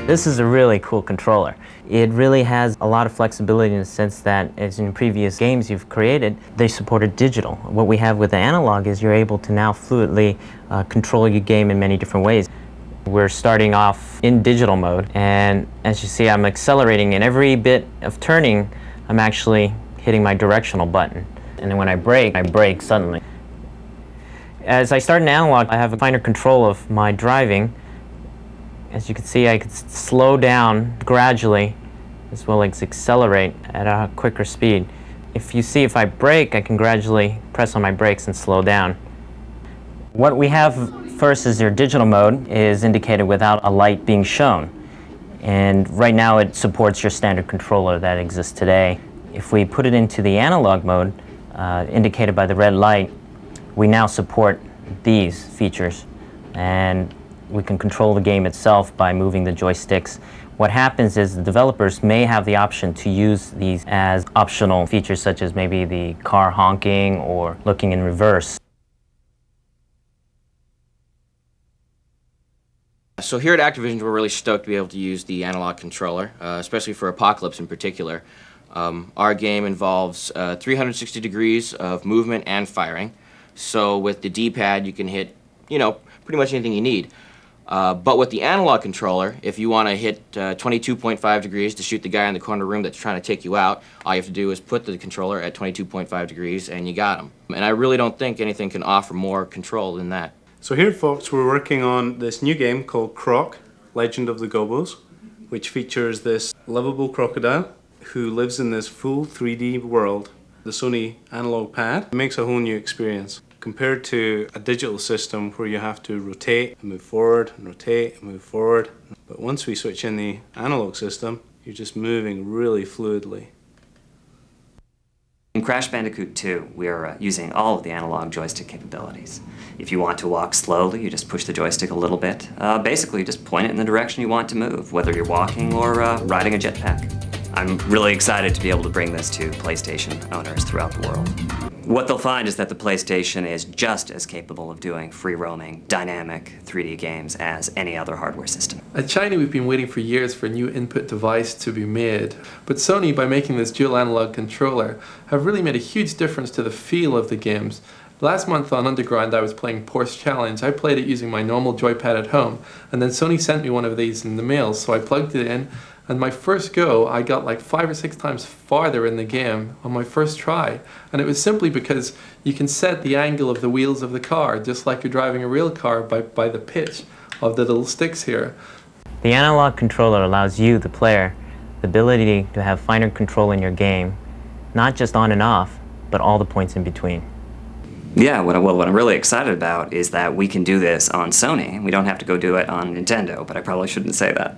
This is a really cool controller. It really has a lot of flexibility in the sense that, as in previous games you've created, they supported digital. What we have with the analog is you're able to now fluidly control your game in many different ways. We're starting off in digital mode, and as you see, I'm accelerating, and every bit of turning, I'm actually hitting my directional button. And then when I brake suddenly. As I start in analog, I have a finer control of my driving. As you can see, I can slow down gradually as well as accelerate at a quicker speed. If I brake, I can gradually press on my brakes and slow down. What we have first is your digital mode is indicated without a light being shown. And right now it supports your standard controller that exists today. If we put it into the analog mode, indicated by the red light, we now support these features. And we can control the game itself by moving the joysticks. What happens is the developers may have the option to use these as optional features, such as maybe the car honking or looking in reverse. So here at Activision, we're really stoked to be able to use the analog controller, especially for Apocalypse in particular. Our game involves 360 degrees of movement and firing. So with the D-pad, you can hit, pretty much anything you need. But with the analog controller, if you want to hit 22.5 degrees to shoot the guy in the corner room that's trying to take you out, all you have to do is put the controller at 22.5 degrees and you got him. And I really don't think anything can offer more control than that. So here at Fox, we're working on this new game called Croc, Legend of the Gobos, which features this lovable crocodile who lives in this full 3D world. The Sony analog pad makes a whole new experience compared to a digital system where you have to rotate and move forward and rotate and move forward. But once we switch in the analog system, you're just moving really fluidly. In Crash Bandicoot 2, we are using all of the analog joystick capabilities. If you want to walk slowly, you just push the joystick a little bit. Basically, just point it in the direction you want to move, whether you're walking or riding a jetpack. I'm really excited to be able to bring this to PlayStation owners throughout the world. What they'll find is that the PlayStation is just as capable of doing free-roaming, dynamic 3D games as any other hardware system. At Shiny, we've been waiting for years for a new input device to be made. But Sony, by making this dual analog controller, have really made a huge difference to the feel of the games. Last month on Underground, I was playing Porsche Challenge. I played it using my normal joypad at home, and then Sony sent me one of these in the mail, so I plugged it in, and my first go, I got like 5 or 6 times farther in the game on my first try. And it was simply because you can set the angle of the wheels of the car, just like you're driving a real car, by the pitch of the little sticks here. The analog controller allows you, the player, the ability to have finer control in your game, not just on and off, but all the points in between. Yeah, what I'm really excited about is that we can do this on Sony. We don't have to go do it on Nintendo, but I probably shouldn't say that.